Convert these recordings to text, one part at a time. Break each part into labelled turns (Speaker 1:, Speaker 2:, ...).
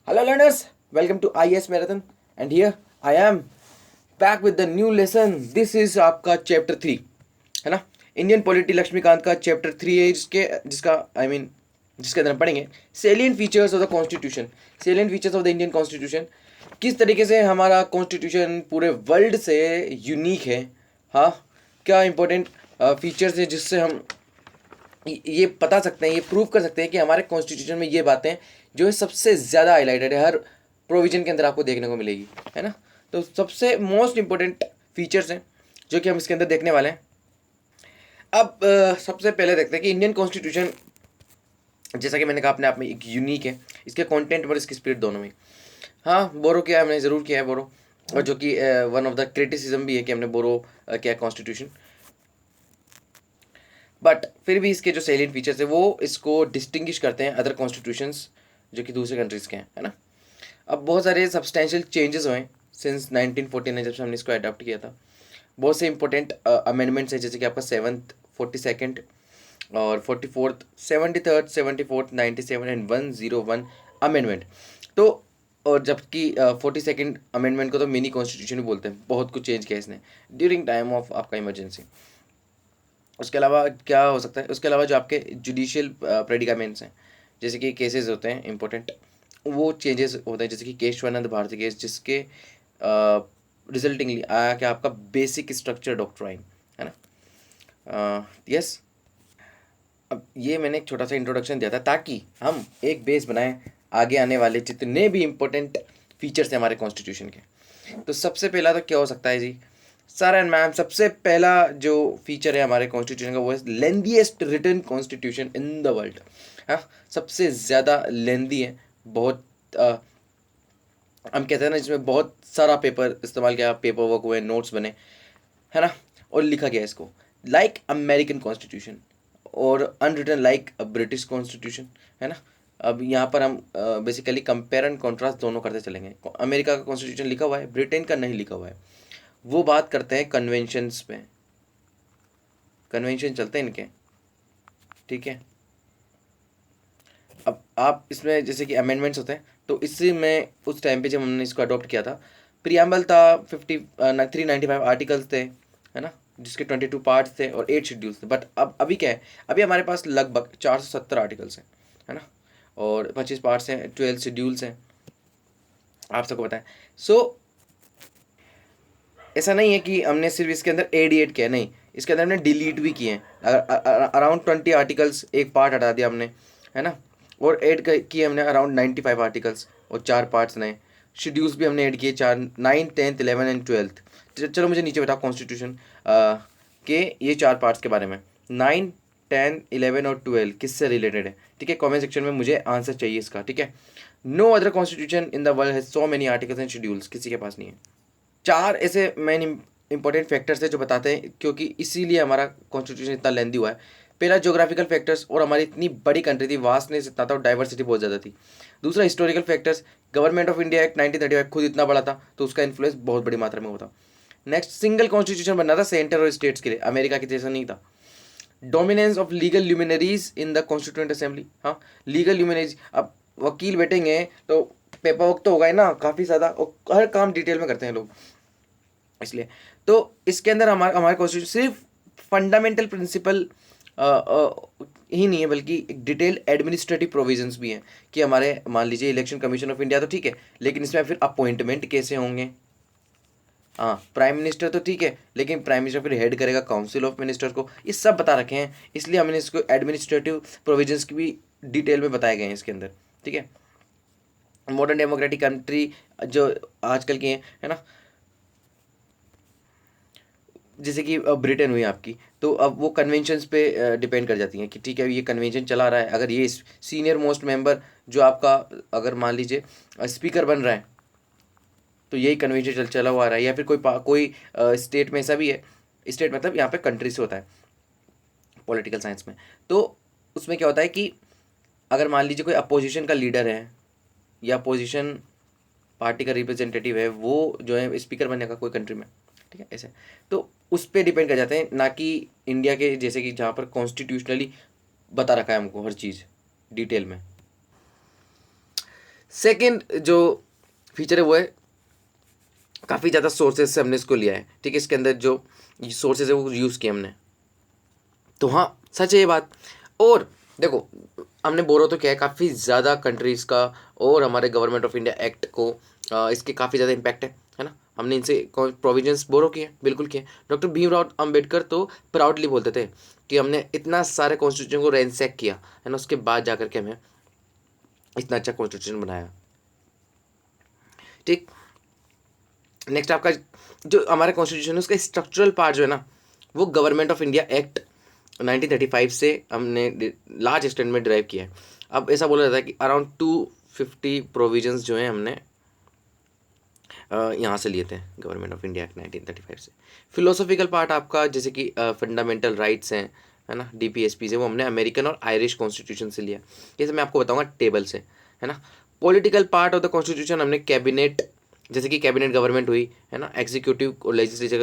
Speaker 1: Hello learners, welcome to IS Marathon and here I am back with the new lesson. This is आपका chapter 3 है ना. Indian polity Laxmikant का chapter 3 है जिसके अंदर हम पढ़ेंगे salient features of the constitution. Salient features of the Indian constitution, किस तरीके से हमारा कॉन्स्टिट्यूशन पूरे वर्ल्ड से यूनिक है. हाँ, क्या इंपॉर्टेंट फीचर्स है जिससे हम ये बता सकते हैं, ये प्रूव कर सकते हैं कि हमारे कॉन्स्टिट्यूशन में ये बातें जो है सबसे ज़्यादा हाईलाइटेड है, हर प्रोविजन के अंदर आपको देखने को मिलेगी, है ना. तो सबसे मोस्ट इंपॉर्टेंट फीचर्स हैं जो कि हम इसके अंदर देखने वाले हैं. अब सबसे पहले देखते हैं कि इंडियन कॉन्स्टिट्यूशन, जैसा कि मैंने कहा, अपने आप में एक यूनिक है. इसके कंटेंट और इसकी स्पिरिट दोनों में. हाँ, बोरो किया हमने, ज़रूर किया है बोरो, और जो कि वन ऑफ द क्रिटिसिज्म भी है कि हमने बोरो किया कॉन्स्टिट्यूशन. बट फिर भी इसके जो सेलियंट फीचर्स है वो इसको डिस्टिंग्विश करते हैं अदर कॉन्स्टिट्यूशंस जो कि दूसरे कंट्रीज़ के हैं, है ना. अब बहुत सारे सब्सटेंशियल चेंजेस हुए सिंस 1949 जब से हमने इसको अडॉप्ट किया था. बहुत से इंपॉर्टेंट अमेंडमेंट्स हैं, जैसे कि आपका 7th, 42nd और 44th, 73rd, 74th, 97 and 101 amendment. तो और जबकि 42nd अमेंडमेंट को तो मिनी कॉन्स्टिट्यूशन भी बोलते हैं. बहुत कुछ चेंज किया इसने ड्यूरिंग टाइम ऑफ आपका इमरजेंसी. उसके अलावा क्या हो सकता है, उसके अलावा जो आपके जुडिशियल प्रेडिकामेंट्स हैं, जैसे कि केसेस होते हैं इंपॉर्टेंट, वो चेंजेस होते हैं. जैसे कि केशवानंद भारती केस, जिसके रिजल्टिंगली आया कि आपका बेसिक स्ट्रक्चर डॉक्ट्राइन, है ना. यस, अब ये मैंने एक छोटा सा इंट्रोडक्शन दिया था ताकि हम एक बेस बनाएं आगे आने वाले जितने भी इम्पोर्टेंट फीचर्स हैं हमारे कॉन्स्टिट्यूशन के. तो सबसे पहला तो क्या हो सकता है जी, सर एंड मैम, सबसे पहला जो फीचर है हमारे कॉन्स्टिट्यूशन का वो है lengthiest written constitution in the world. हाँ, सबसे ज़्यादा लेंथी है. बहुत हम कहते हैं ना, जिसमें बहुत सारा पेपर इस्तेमाल किया, पेपर वर्क हुए, नोट्स बने, है ना, और लिखा गया इसको लाइक अमेरिकन कॉन्स्टिट्यूशन और अनरिटन लाइक ब्रिटिश कॉन्स्टिट्यूशन, है ना. अब यहाँ पर हम बेसिकली कंपेयर एंड कॉन्ट्रास्ट दोनों करते चलेंगे. अमेरिका का कॉन्स्टिट्यूशन लिखा हुआ है, ब्रिटेन का नहीं लिखा हुआ है. वो बात करते हैं कन्वेंशंस पे, कन्वेंशन चलते हैं इनके, ठीक है. अब आप इसमें जैसे कि अमेंडमेंट्स होते हैं, तो इससे में उस टाइम पे जब हमने इसको अडॉप्ट किया था, प्रियम्बल था, 395 आर्टिकल्स थे, है ना, जिसके 22 पार्ट्स थे और 8 शेड्यूल्स थे. बट अब अभी क्या है, अभी हमारे पास लगभग 470 आर्टिकल्स हैं, है ना, और 25 पार्ट्स हैं, 12 शेड्यूल्स हैं, आप सबको पता है. सो ऐसा नहीं है कि हमने सिर्फ इसके अंदर एडिएट किया, नहीं, इसके अंदर हमने डिलीट भी किए हैं. अराउंड 20 आर्टिकल्स, एक पार्ट हटा दिया हमने, है ना, और ऐड किए हमने अराउंड 95 आर्टिकल्स और 4 पार्ट्स नए. शेड्यूल्स भी हमने ऐड किए 4, 9, 10th, 11 एंड 12th. चलो मुझे नीचे बताओ कॉन्स्टिट्यूशन के ये 4 पार्ट्स के बारे में. 9, 10, 11 और 12 किससे रिलेटेड है, ठीक है. कॉमेंट सेक्शन में मुझे आंसर चाहिए इसका, ठीक है. No other constitution in the world has so many articles and schedules, किसी के पास नहीं है. 4 ऐसे मेन इंपॉर्टेंट फैक्टर्स है जो बताते हैं क्योंकि इसीलिए हमारा कॉन्स्टिट्यूशन इतना लेंदी हुआ है. पहला, ज्योग्राफिकल फैक्टर्स, और हमारी इतनी बड़ी कंट्री थी, वास्टनेस इतना था और डाइवर्सिटी बहुत ज़्यादा थी. दूसरा, historical factors, government of India act 1935 खुद इतना बड़ा था तो उसका इन्फ्लुएंस बहुत बड़ी मात्रा में होता. नेक्स्ट, सिंगल कॉन्स्टिट्यूशन बनना था सेंटर और स्टेट्स के लिए, अमेरिका के जैसा नहीं था. Dominance of legal luminaries in the constituent assembly. हाँ, लीगल ल्यूमिनरीज, अब वकील बैठेंगे तो पेपर वर्क तो होगा ही ना काफ़ी ज़्यादा, और हर काम डिटेल में करते हैं लोग, इसलिए. तो इसके अंदर हमारे हमारे कॉन्स्टिट्यूशन सिर्फ फंडामेंटल प्रिंसिपल ही नहीं है, बल्कि एक डिटेल्ड एडमिनिस्ट्रेटिव प्रोविजंस भी हैं कि हमारे, मान लीजिए इलेक्शन कमीशन ऑफ इंडिया तो ठीक है, लेकिन इसमें फिर अपॉइंटमेंट कैसे होंगे. हाँ, प्राइम मिनिस्टर तो ठीक है, लेकिन प्राइम मिनिस्टर फिर हेड करेगा काउंसिल ऑफ मिनिस्टर को, ये सब बता रखे हैं. इसलिए हमने इसको एडमिनिस्ट्रेटिव प्रोविजंस की भी डिटेल में बताए गए हैं इसके अंदर, ठीक है. मॉडर्न डेमोक्रेटिक कंट्री जो आजकल की है ना, जैसे कि ब्रिटेन हुई आपकी, तो अब वो कन्वेंशंस पे डिपेंड कर जाती हैं कि ठीक है ये कन्वेंशन चला रहा है, अगर ये सीनियर मोस्ट मेंबर जो आपका, अगर मान लीजिए स्पीकर बन रहा है, तो यही कन्वेंशन चला हुआ आ रहा है. या फिर कोई स्टेट में ऐसा भी है, स्टेट मतलब यहाँ पे कंट्री से होता है पॉलिटिकल साइंस में. तो उसमें क्या होता है कि अगर मान लीजिए कोई अपोजिशन का लीडर है या अपोजिशन पार्टी का रिप्रेजेंटेटिव है, वो जो है स्पीकर बनेगा कोई कंट्री में, ठीक है, ऐसे. तो उस पर डिपेंड कर जाते हैं, ना कि इंडिया के जैसे कि जहाँ पर कॉन्स्टिट्यूशनली बता रखा है हमको हर चीज़ डिटेल में. सेकेंड जो फीचर है वो है काफ़ी ज़्यादा सोर्सेज से हमने इसको लिया है, ठीक है। इसके अंदर जो सोर्सेज है वो यूज़ किए हमने, तो हाँ सच है ये बात। और देखो हमने बोरो तो क्या है काफ़ी ज़्यादा कंट्रीज़ का और हमारे गवर्नमेंट ऑफ इंडिया एक्ट को इसके काफ़ी ज़्यादा इम्पैक्ट है ना। हमने इनसे प्रोविजंस बोरो किए, बिल्कुल किए। डॉक्टर भीमराव अंबेडकर तो प्राउडली बोलते थे कि हमने इतना सारे कॉन्स्टिट्यूशन को रैंसैक किया है ना, उसके बाद जाकर के हमें इतना अच्छा कॉन्स्टिट्यूशन बनाया, ठीक। नेक्स्ट आपका जो हमारा कॉन्स्टिट्यूशन है उसका स्ट्रक्चरल पार्ट जो है ना वो गवर्नमेंट ऑफ इंडिया एक्ट 1935 से हमने लार्ज एक्सटेंट में ड्राइव किया है। अब ऐसा बोला जाता है कि अराउंड 250 प्रोविजंस जो हैं हमने यहाँ से लिए थे गवर्नमेंट ऑफ इंडिया एक्ट 1935 से। फिलोसॉफिकल पार्ट आपका जैसे कि फंडामेंटल राइट्स हैं है ना, DPSPs है, वो हमने अमेरिकन और आयरिश कॉन्स्टिट्यूशन से लिया। जैसे मैं आपको बताऊंगा टेबल से, है ना। Political part of the constitution हमने कैबिनेट, जैसे कि कैबिनेट गवर्नमेंट हुई है ना, एग्जीक्यूटिव और लेजिस्लेचर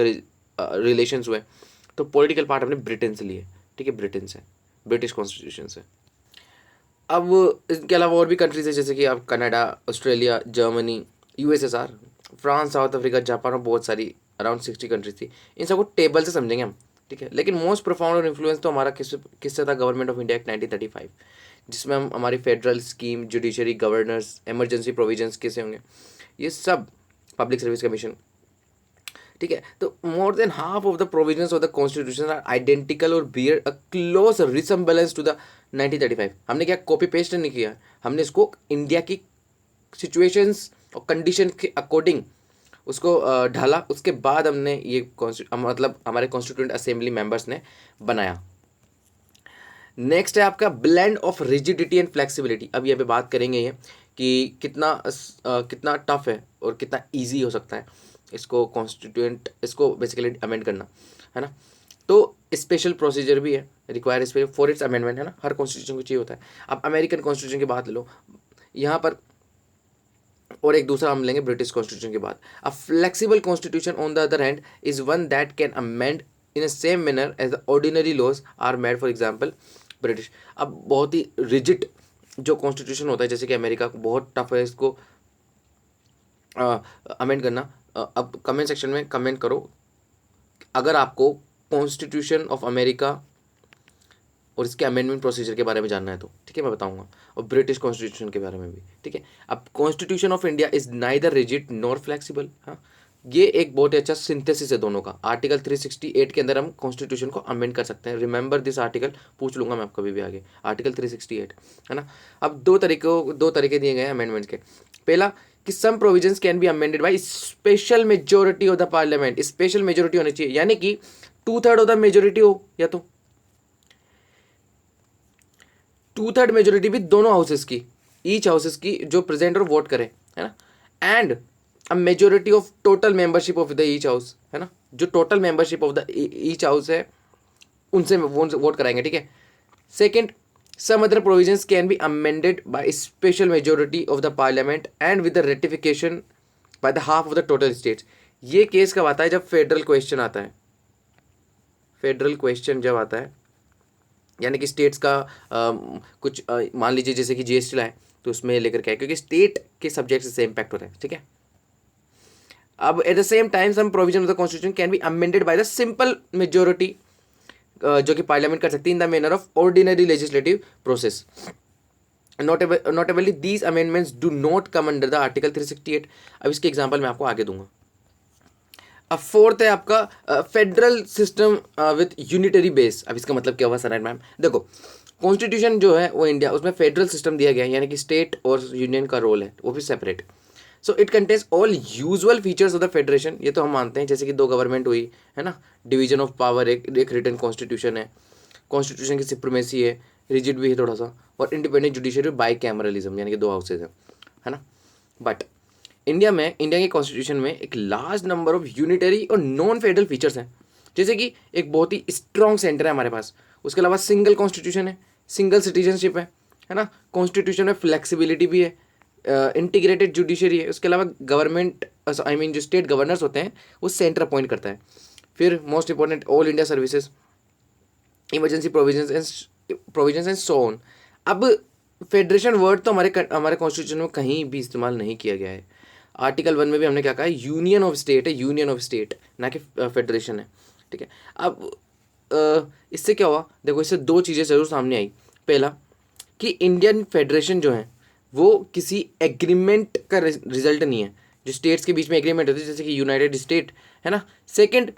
Speaker 1: का रिलेशंस हुए, तो पॉलिटिकल पार्ट हमने ब्रिटेन से लिए, ठीक है, ब्रिटेन से, ब्रिटिश कॉन्स्टिट्यूशन से। अब इसके अलावा और भी कंट्रीज है जैसे कि आप Canada, Australia, Germany, USSR, France, south Africa, Japan और बहुत सारी अराउंड 60 कंट्रीज थी। इन सबको टेबल से समझेंगे हम, ठीक है। लेकिन मोस्ट प्रोफाउंड और इन्फ्लुएंस तो हमारा किससे था, गवर्नमेंट ऑफ इंडिया एक्ट 1935, जिसमें हम हमारी federal scheme, judiciary, governors, emergency provisions कैसे होंगे, ये सब, पब्लिक सर्विस कमीशन, ठीक है। तो more than half of the provisions of the constitution are identical और bear a close resemblance to the 1935। हमने क्या कॉपी पेस्ट नहीं किया, हमने इसको इंडिया की सिचुएशंस और कंडीशन के अकॉर्डिंग उसको ढाला, उसके बाद हमने ये मतलब हमारे कॉन्स्टिट्यूएंट असेंबली मेंबर्स ने बनाया। नेक्स्ट है आपका blend of rigidity and flexibility. अब ये पे बात करेंगे ये कि कितना टफ है और कितना इजी हो सकता है इसको कॉन्स्टिट्यूएंट, इसको बेसिकली अमेंड करना, है ना। तो स्पेशल प्रोसीजर भी है, require special for its amendment, है ना, हर कॉन्स्टिट्यूशन को चाहिए होता है। अब अमेरिकन कॉन्स्टिट्यूशन की बात ले लो यहाँ पर, और एक दूसरा हम लेंगे ब्रिटिश कॉन्स्टिट्यूशन के बाद। A flexible constitution on the other hand is one that can amend in a same manner as the ordinary laws are made, for example British. अब बहुत ही रिजिड जो कॉन्स्टिट्यूशन होता है जैसे कि अमेरिका को बहुत टफ है इसको अमेंड करना। अब कमेंट सेक्शन में कमेंट करो अगर आपको कॉन्स्टिट्यूशन ऑफ अमेरिका और इसके अमेंडमेंट प्रोसीजर के बारे में जानना है तो, ठीक है, मैं बताऊंगा, और ब्रिटिश कॉन्स्टिट्यूशन के बारे में भी, ठीक है। अब constitution of India is neither rigid nor flexible. हाँ, ये एक बहुत ही अच्छा सिंथेसिस है दोनों का। आर्टिकल 368 के अंदर हम कॉन्स्टिट्यूशन को अमेंड कर सकते हैं। रिमेंबर दिस आर्टिकल, पूछ लूंगा मैं आपको कभी भी आगे, आर्टिकल 368, है ना। अब दो तरीके दिए गए हैं अमेंडमेंट के। पहला कि some provisions can be amended by special majority of the parliament. Special majority होनी चाहिए, यानी कि 2/3 ऑफ द मेजोरिटी हो, या तो 2/3 मेजोरिटी भी दोनों हाउसेस की, ईच हाउसेस की, जो प्रेजेंट और वोट करे, है ना। And a majority of total membership of the each house, है ना, जो total membership of the each house है उनसे वोट कराएंगे, ठीक है। Second, some other provisions can be amended by special majority of the parliament and with the ratification by the half of the total states. ये case कब आता है, जब फेडरल क्वेश्चन आता है। फेडरल क्वेश्चन जब आता है, यानी कि स्टेट्स का कुछ मान लीजिए जैसे कि GST लाए तो उसमें लेकर के आए, क्योंकि स्टेट के सब्जेक्ट से इम्पैक्ट होता है, ठीक है। अब at the same time some provision of the constitution can be amended by the simple majority, जो कि पार्लियामेंट कर सकती है in the manner of ordinary legislative process. Notably these amendments do not come under the article 368। अब इसके example मैं आपको आगे दूंगा। अब फोर्थ है आपका federal system with unitary base. अब इसका मतलब क्या हुआ सर मैम, देखो कॉन्स्टिट्यूशन जो है वो इंडिया, उसमें फेडरल सिस्टम दिया गया है, यानी कि स्टेट और यूनियन का रोल है वो भी separate. So it contains all usual features of the federation, ये तो हम मानते हैं, जैसे कि 2 गवर्नमेंट हुई, है ना, डिवीजन ऑफ पावर, एक रिटन कॉन्स्टिट्यूशन है, कॉन्स्टिट्यूशन की सुप्रीमेसी है, रिजिड भी है थोड़ा सा, और इंडिपेंडेंट जुडिशरी, बाई कैमरलिज्म, यानी कि 2 हाउसेज है ना। बट इंडिया के कॉन्स्टिट्यूशन में एक लार्ज नंबर ऑफ यूनिटरी और नॉन फेडरल फीचर्स हैं, जैसे कि एक बहुत ही स्ट्रॉन्ग सेंटर है हमारे पास, उसके अलावा सिंगल कॉन्स्टिट्यूशन है, सिंगल सिटीजनशिप है ना, कॉन्स्टिट्यूशन में फ्लेक्सिबिलिटी भी है, इंटीग्रेटेड जुडिशरी है, उसके अलावा गवर्नमेंट जो स्टेट गवर्नर्स होते हैं वो सेंटर अपॉइंट करता है। फिर most important, all India services, emergency provisions and so on. अब फेडरेशन वर्ड तो हमारे कॉन्स्टिट्यूशन में कहीं भी इस्तेमाल नहीं किया गया है। आर्टिकल 1 में भी हमने क्या कहा है, यूनियन ऑफ स्टेट है, यूनियन ऑफ स्टेट, ना कि फेडरेशन है। ठीक है, अब इससे क्या हुआ, देखो इससे दो चीज़ें ज़रूर सामने आई। पहला कि इंडियन फेडरेशन जो है वो किसी एग्रीमेंट का रिजल्ट नहीं है, जो स्टेट्स के बीच में एग्रीमेंट होती है, जैसे कि यूनाइटेड स्टेट है ना। Second,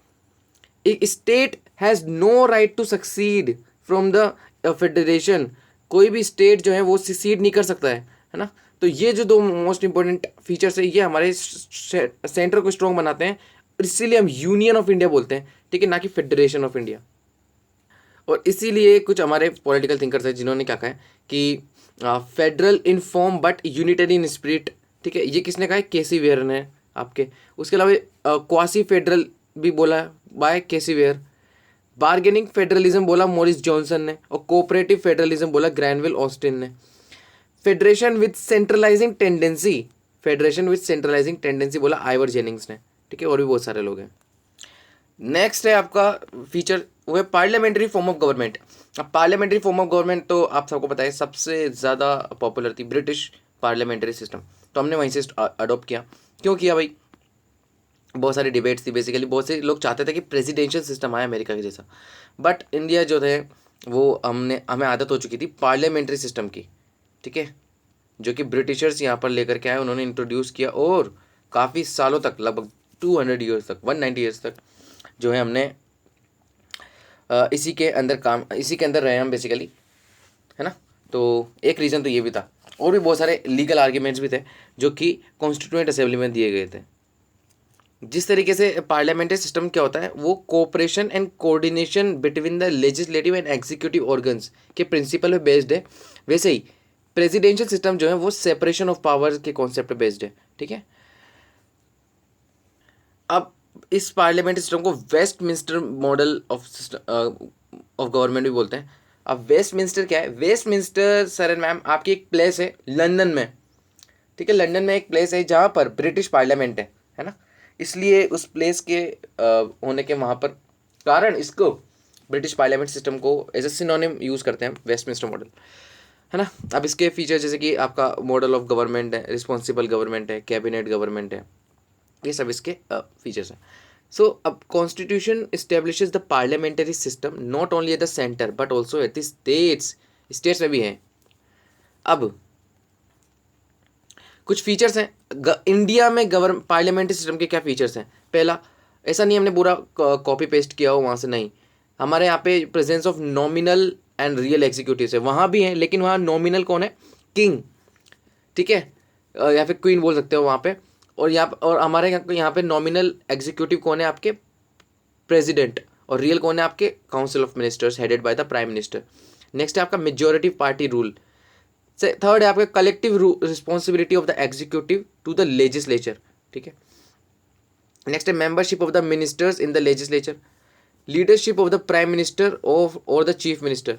Speaker 1: state has no right to secede from the federation, कोई भी स्टेट जो है वो सक्सीड नहीं कर सकता है ना। तो ये जो दो मोस्ट इंपॉर्टेंट फीचर्स है, ये हमारे सेंटर को स्ट्रॉन्ग बनाते हैं, और इसीलिए हम यूनियन ऑफ इंडिया बोलते हैं, ठीक है, ना कि फेडरेशन ऑफ इंडिया। और इसीलिए कुछ हमारे पॉलिटिकल थिंकर्स हैं जिन्होंने क्या कहा है कि federal in form but unitary in spirit, ठीक है, ये किसने कहा है, केसी वेयर ने आपके। उसके अलावा क्वासी फेडरल भी बोला by K C Wheare. Bargaining federalism बोला मॉरिस जॉनसन ने, और कोऑपरेटिव फेडरलिज्म बोला ग्रैनविल ऑस्टिन ने। Federation with centralising tendency, federation with centralising tendency बोला आइवर जेनिंग्स ने, ठीक है, और भी बहुत सारे लोग हैं। नेक्स्ट है आपका फीचर, वो है पार्लियामेंट्री फॉर्म ऑफ गवर्नमेंट। अब पार्लियामेंट्री फॉर्म ऑफ गवर्नमेंट तो आप सबको पता है सबसे ज़्यादा पॉपुलर थी ब्रिटिश पार्लियामेंट्री सिस्टम, तो हमने वहीं से अडोप्ट किया। क्यों किया भाई, बहुत सारी डिबेट्स थी, बेसिकली बहुत से लोग चाहते थे कि प्रेसिडेंशियल सिस्टम आए अमेरिका के जैसा, बट इंडिया जो थे वो हमें आदत हो चुकी थी पार्लियामेंट्री सिस्टम की, ठीक है, जो कि ब्रिटिशर्स यहाँ पर लेकर के आए, उन्होंने इंट्रोड्यूस किया, और काफ़ी सालों तक, लगभग 200 ईयर्स तक, 190 ईयर्स तक जो है हमने इसी के अंदर रहे हम बेसिकली, है ना। तो एक रीज़न तो ये भी था, और भी बहुत सारे लीगल आर्ग्यूमेंट्स भी थे जो कि कॉन्स्टिट्यूएंट असेंबली में दिए गए थे। जिस तरीके से पार्लियामेंट्री सिस्टम क्या होता है, वो cooperation and coordination between the legislative and executive organs के प्रिंसिपल पे बेस्ड है, वैसे ही प्रेसिडेंशियल सिस्टम जो है वो सेपरेशन ऑफ पावर्स के कॉन्सेप्ट पे बेस्ड है, ठीक है। अब इस पार्लियामेंट्री सिस्टम को वेस्टमिंस्टर मॉडल ऑफ गवर्नमेंट भी बोलते हैं। अब वेस्टमिंस्टर क्या है, वेस्टमिंस्टर सर एंड मैम आपकी एक प्लेस है लंदन में, ठीक है, लंदन में एक प्लेस है जहाँ पर ब्रिटिश पार्लियामेंट है ना, इसलिए उस प्लेस के होने के वहाँ पर कारण इसको ब्रिटिश पार्लियामेंट सिस्टम को एज ए सिनोनिम यूज़ करते हैं वेस्टमिंस्टर मॉडल, है ना। अब इसके फीचर जैसे कि आपका मॉडल ऑफ गवर्नमेंट है, रिस्पॉन्सिबल गवर्नमेंट है, कैबिनेट गवर्नमेंट है, ये सब इसके फीचर्स हैं। सो अब constitution establishes the parliamentary system not only at the centre but also at the states में भी हैं। अब कुछ फीचर्स हैं इंडिया में पार्लियामेंट्री सिस्टम के, क्या फीचर्स हैं। पहला, ऐसा नहीं हमने पूरा कॉपी पेस्ट किया हो वहाँ से, नहीं, हमारे यहाँ पे presence of nominal and real executive है, वहाँ भी हैं, लेकिन वहाँ नॉमिनल कौन है, किंग, ठीक है, या फिर क्वीन बोल सकते हो वहाँ पे, और हमारे यहाँ पे नॉमिनल एग्जीक्यूटिव कौन है, आपके प्रेसिडेंट, और रियल कौन है, आपके council of ministers headed by the prime minister. Next है आपका मेजोरिटी पार्टी रूल। थर्ड है आपका collective responsibility of the executive to the legislature, ठीक है। नेक्स्ट है membership of the ministers in the legislature, leadership of the prime minister of और the chief minister,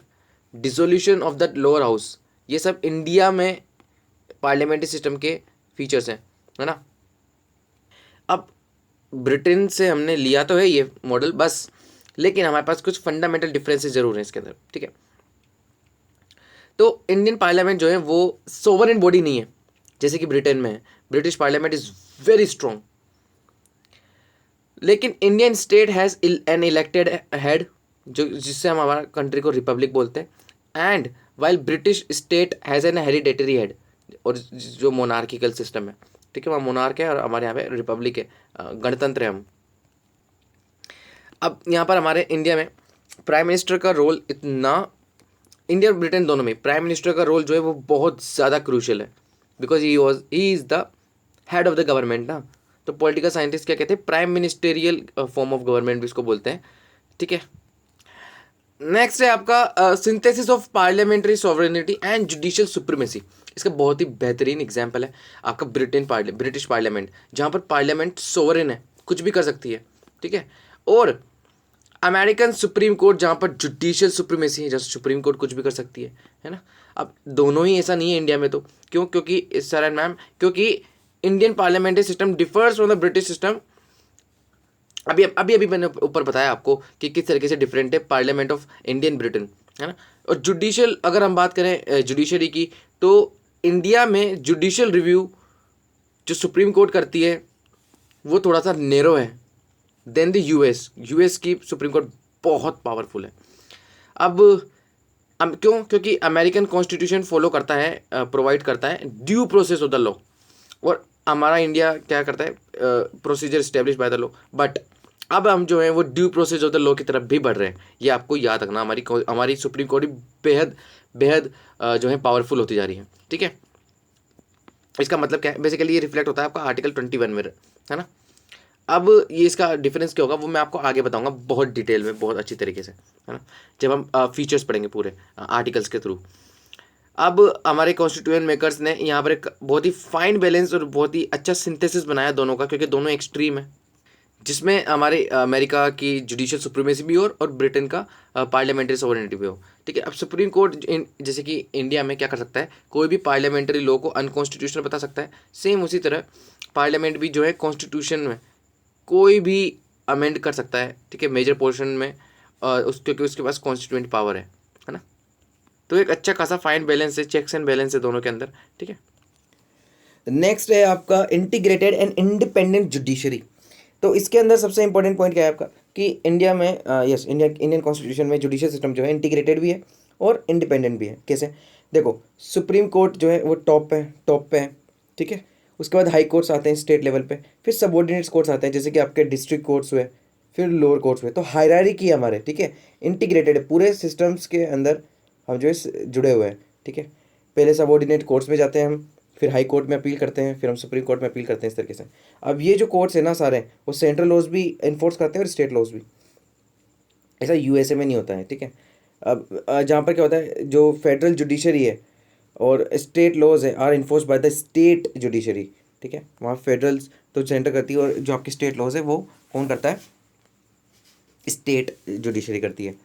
Speaker 1: dissolution of the lower house. ये सब India में parliamentary system के features हैं, है ना। अब ब्रिटेन से हमने लिया तो है ये मॉडल बस, लेकिन हमारे पास कुछ फंडामेंटल डिफरेंसेस जरूर हैं इसके अंदर, ठीक है। तो इंडियन पार्लियामेंट जो है वो सोवरेन बॉडी नहीं है जैसे कि ब्रिटेन में है। British parliament is very strong, लेकिन Indian state has an elected head, जो जिससे हम हमारा कंट्री को रिपब्लिक बोलते हैं, and while British state has an hereditary head, और जो मोनार्किकल सिस्टम है, ठीक है, वहाँ मोनार्क है और हमारे यहाँ पे रिपब्लिक है, गणतंत्र है हम। अब यहाँ पर हमारे इंडिया में प्राइम मिनिस्टर का रोल इतना, इंडिया और ब्रिटेन दोनों में प्राइम मिनिस्टर का रोल जो है वो बहुत ज़्यादा क्रूशियल है, because he is the head of the government ना। तो पॉलिटिकल साइंटिस्ट क्या कहते हैं, prime ministerial form of government भी इसको बोलते हैं, ठीक है। नेक्स्ट है आपका synthesis of parliamentary sovereignty and judicial supremacy. इसका बहुत ही बेहतरीन एग्जाम्पल है आपका ब्रिटिश पार्लियामेंट, जहाँ पर पार्लियामेंट सोवरेन है, कुछ भी कर सकती है, ठीक है, और अमेरिकन सुप्रीम कोर्ट जहाँ पर जुडिशियल सुप्रीमेसी है, जैसे सुप्रीम कोर्ट कुछ भी कर सकती है ना। अब दोनों ही ऐसा नहीं है इंडिया में, तो क्यों, क्योंकि सर एंड मैम, क्योंकि Indian parliamentary system differs from the British system. अभी मैंने ऊपर बताया आपको कि किस तरीके से डिफरेंट है पार्लियामेंट ऑफ इंडियन ब्रिटेन, है ना। और जुडिशियल अगर हम बात करें जुडिशरी की, तो इंडिया में जुडिशियल रिव्यू जो सुप्रीम कोर्ट करती है वो थोड़ा सा नैरो है देन द यूएस की सुप्रीम कोर्ट बहुत पावरफुल है। अब क्यों? क्योंकि अमेरिकन कॉन्स्टिट्यूशन फॉलो करता है, प्रोवाइड करता है due process of the law, और हमारा इंडिया क्या करता है? Procedure establish by the law. But अब हम जो है वो due process of the law की तरफ भी बढ़ रहे हैं। ये आपको याद रखना, हमारी सुप्रीम कोर्ट भी बेहद बेहद जो है पावरफुल होती जा रही है। ठीक है, इसका मतलब क्या है? बेसिकली ये रिफ्लेक्ट होता है आपका आर्टिकल 21 में, है ना। अब ये इसका डिफरेंस क्या होगा वो मैं आपको आगे बताऊंगा बहुत डिटेल में, बहुत अच्छी तरीके से, है ना, जब हम फीचर्स पढ़ेंगे पूरे आर्टिकल्स के थ्रू। अब हमारे कॉन्स्टिट्यूएंट मेकर्स ने यहाँ पर एक बहुत ही फाइन बैलेंस और बहुत ही अच्छा सिंथेसिस बनाया दोनों का, क्योंकि दोनों एक्सट्रीम है, जिसमें हमारे अमेरिका की जुडिशियल सुप्रीमेसी भी हो और ब्रिटेन का पार्लियामेंट्री सोवरेनिटी भी हो। ठीक है, अब सुप्रीम कोर्ट जैसे कि इंडिया में क्या कर सकता है? कोई भी पार्लियामेंट्री लॉ को अनकॉन्स्टिट्यूशनल बता सकता है। सेम उसी तरह पार्लियामेंट भी जो है कॉन्स्टिट्यूशन में कोई भी अमेंड कर सकता है। ठीक है, मेजर पोर्शन में क्योंकि उसके पास कॉन्स्टिट्यूएंट पावर है ना। तो एक अच्छा खासा फाइन बैलेंस है, चेक्स एंड बैलेंस है दोनों के अंदर। ठीक है, नेक्स्ट है आपका इंटीग्रेटेड एंड इंडिपेंडेंट जुडिशरी। तो इसके अंदर सबसे इंपॉर्टेंट पॉइंट क्या है आपका कि इंडिया में इंडियन कॉन्स्टिट्यूशन में जुडिशियल सिस्टम जो है इंटीग्रेटेड भी है और इंडिपेंडेंट भी है। कैसे? देखो, सुप्रीम कोर्ट जो है वो टॉप पे है। ठीक है, उसके बाद हाई कोर्ट्स आते हैं स्टेट लेवल पे, फिर सबऑर्डिनेट कोर्ट्स आते हैं जैसे कि आपके डिस्ट्रिक्ट कोर्ट्स हुए, फिर लोअर कोर्ट्स हुए। तो हायरार्की है हमारे, ठीक है, इंटीग्रेटेड है, पूरे सिस्टम्स के अंदर हम जो है जुड़े हुए हैं। ठीक है, पहले सबऑर्डिनेट कोर्ट्स में जाते हैं हम, फिर हाई कोर्ट में अपील करते हैं, फिर हम सुप्रीम कोर्ट में अपील करते हैं, इस तरीके से। अब ये जो कोर्ट्स है ना सारे, वो सेंट्रल लॉज भी इन्फोर्स करते हैं और स्टेट लॉज भी। ऐसा यूएसए में नहीं होता है। ठीक है, अब जहाँ पर क्या होता है, जो फेडरल जुडिशरी है और स्टेट लॉज है are enforce by the state judiciary. ठीक है, वहाँ फेडरल तो सेंटर करती है और जो आपकी स्टेट लॉज है वो कौन करता है? स्टेट जुडिशरी करती है।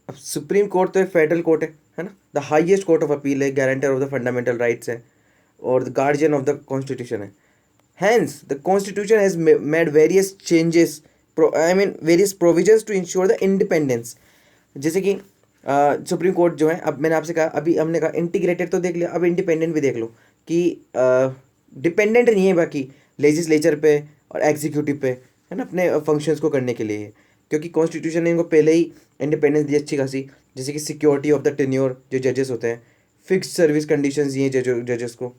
Speaker 1: अब सुप्रीम कोर्ट तो एक फेडरल कोर्ट है ना, the highest court of appeal है, guarantor of the fundamental rights है और the guardian of the constitution है। Hence the constitution has made various changes, various provisions to ensure the independence. जैसे कि सुप्रीम कोर्ट जो है, अब मैंने आपसे कहा, अभी हमने कहा इंटीग्रेटेड तो देख लिया, अब इंडिपेंडेंट भी देख लो कि डिपेंडेंट नहीं है बाकी लेजिस्लेचर पे और एग्जीक्यूटिव पे, है ना, अपने फंक्शंस को करने के लिए। क्योंकि कॉन्स्टिट्यूशन ने इनको पहले ही इंडिपेंडेंस दी अच्छी खासी, जैसे कि सिक्योरिटी ऑफ द टेन्योर जो जजेस होते हैं, फिक्स सर्विस कंडीशंस दिए जजेस को।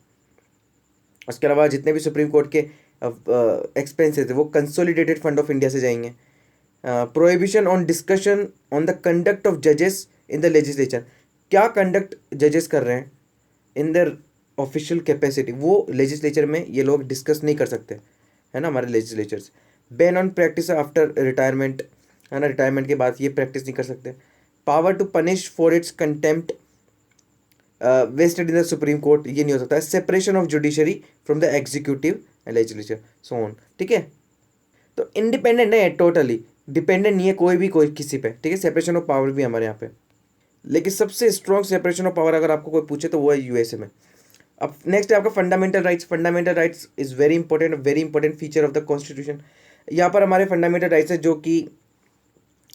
Speaker 1: उसके अलावा जितने भी सुप्रीम कोर्ट के एक्सपेंसेस है वो कंसोलिडेटेड फंड ऑफ इंडिया से जाएंगे। Prohibition on discussion on the conduct of जजेस इन द लेजिस्लेचर, क्या कंडक्ट जजेस कर रहे हैं इन देयर ऑफिशियल कैपेसिटी, वो लेजिस्लेचर में ये लोग डिस्कस नहीं कर सकते, है ना, हमारे legislatures. Ban on practice after retirement, है ना, रिटायरमेंट के बाद ये प्रैक्टिस नहीं कर सकते। Power to punish for its contempt vested in the Supreme Court, ये नहीं हो सकता है। Separation of judiciary from the executive and legislature, so on. ठीक है, तो इंडिपेंडेंट है, टोटली डिपेंडेंट नहीं है कोई किसी पे। ठीक है, सेपरेशन ऑफ पावर भी हमारे यहाँ पे, लेकिन सबसे स्ट्रॉन्ग सेपरेशन ऑफ पावर अगर आपको कोई पूछे तो वो है यूएसए में। अब नेक्स्ट है आपका fundamental rights. Fundamental rights is very important feature of the constitution. यहाँ पर हमारे फंडामेंटल राइट्स है जो कि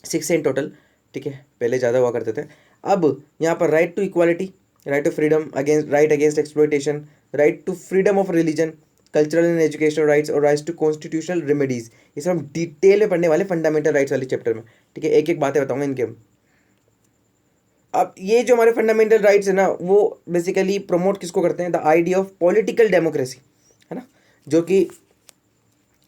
Speaker 1: 6 इन टोटल। ठीक है, पहले ज़्यादा हुआ करते थे। अब यहाँ पर right to equality, right to freedom, right against exploitation, right to freedom of religion, cultural and educational rights और राइट्स टू कॉन्स्टिट्यूशनल रेमेडीज। ये सब हम डिटेल में पढ़ने वाले फंडामेंटल राइट्स वाले चैप्टर में। ठीक है, एक एक बातें बताऊंगा इनके। अब ये जो हमारे फंडामेंटल राइट्स है ना, वो बेसिकली प्रमोट किसको करते हैं? The idea of political democracy, है ना, जो कि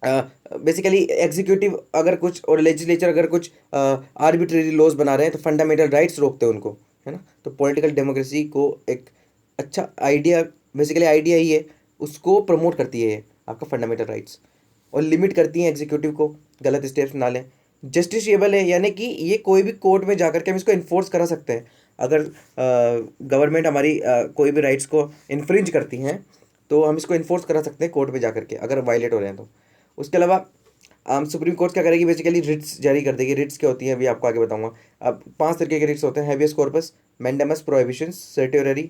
Speaker 1: बेसिकली एग्जीक्यूटिव अगर कुछ और लेजिस्लेचर अगर कुछ आर्बिट्रेरी लॉज बना रहे हैं तो फंडामेंटल राइट्स रोकते हैं उनको, है ना। तो पॉलिटिकल डेमोक्रेसी को एक अच्छा आइडिया, बेसिकली आइडिया ही है, उसको प्रमोट करती है आपका फंडामेंटल राइट्स, और लिमिट करती है एग्जीक्यूटिव को गलत स्टेप्स ना लें। जस्टिसएबल है, यानी कि ये कोई भी कोर्ट में जाकर के हम इसको इन्फोर्स करा सकते हैं। अगर गवर्नमेंट हमारी कोई भी राइट्स को इन्फ्रिंज करती हैं तो हम इसको इन्फोर्स करा सकते हैं कोर्ट में जाकर के, अगर वायलेट हो रहे हैं तो। उसके अलावा सुप्रीम कोर्ट क्या करेगी? बेसिकली रिट्स जारी कर देगी। रिट्स क्या होती हैं अभी आपको आगे बताऊंगा। अब 5 तरीके के रिट्स होते हैं: habeas corpus, mandamus, prohibition, certiorari,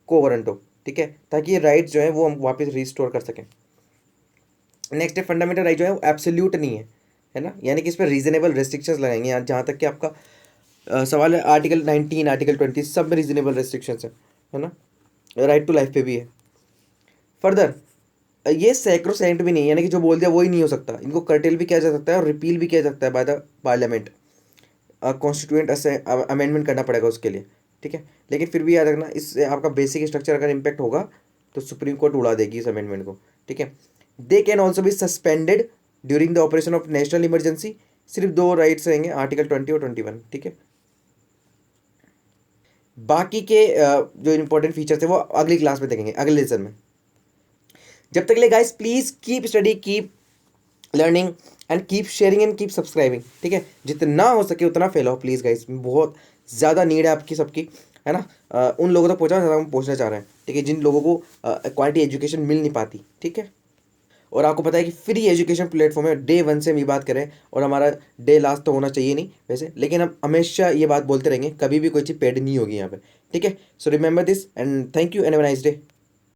Speaker 1: quo warranto. ठीक है, ताकि ये राइट्स जो है वो हम वापस रिस्टोर कर सकें। नेक्स्ट है फंडामेंटल राइट जो है वो एब्सोल्यूट नहीं है ना, यानी कि इस पर रीजनेबल रेस्ट्रिक्शंस लगाएंगे। यहाँ जहाँ तक कि आपका सवाल है, आर्टिकल 19, आर्टिकल 20 सब में रीजनेबल रेस्ट्रिक्शंस है। है ना, राइट टू लाइफ पे भी है। फर्दर ये सैक्रोसेंट भी नहीं है, यानी कि जो बोल दिया वही नहीं हो सकता, इनको कर्टेल भी किया जा सकता है और रिपील भी किया जा सकता है by the parliament. Constituent amendment करना पड़ेगा उसके लिए, ठीक है। लेकिन फिर भी याद रखना, इससे आपका बेसिक स्ट्रक्चर अगर इम्पैक्ट होगा तो सुप्रीम कोर्ट उड़ा देगी इस अमेंडमेंट को, ठीक है। They can also be suspended during the operation of national emergency. सिर्फ दो राइट्स रहेंगे, आर्टिकल 20 और 21, ठीक है। बाकी के जो इंपॉर्टेंट फीचर्स थे वो अगली क्लास में देखेंगे, अगले लेसन में। जब तक के लिए guys please keep study, keep learning and keep sharing and keep subscribing, ठीक है। जितना हो सके उतना फैलाओ प्लीज़ गाइस, बहुत ज़्यादा नीड है आपकी सबकी, है ना। उन लोगों तक पहुँचाना ज़्यादा हम पहुँचना चाह रहे हैं, ठीक है, जिन लोगों को क्वालिटी एजुकेशन मिल नहीं पाती, ठीक है। और आपको पता है कि फ्री एजुकेशन प्लेटफॉर्म है, डे वन से हम ये बात करें, और हमारा डे लास्ट तो होना चाहिए नहीं वैसे, लेकिन हम हमेशा ये बात बोलते रहेंगे, कभी भी कोई चीज़ पेड नहीं होगी यहाँ पे, ठीक है। So remember this and thank you and have a nice day.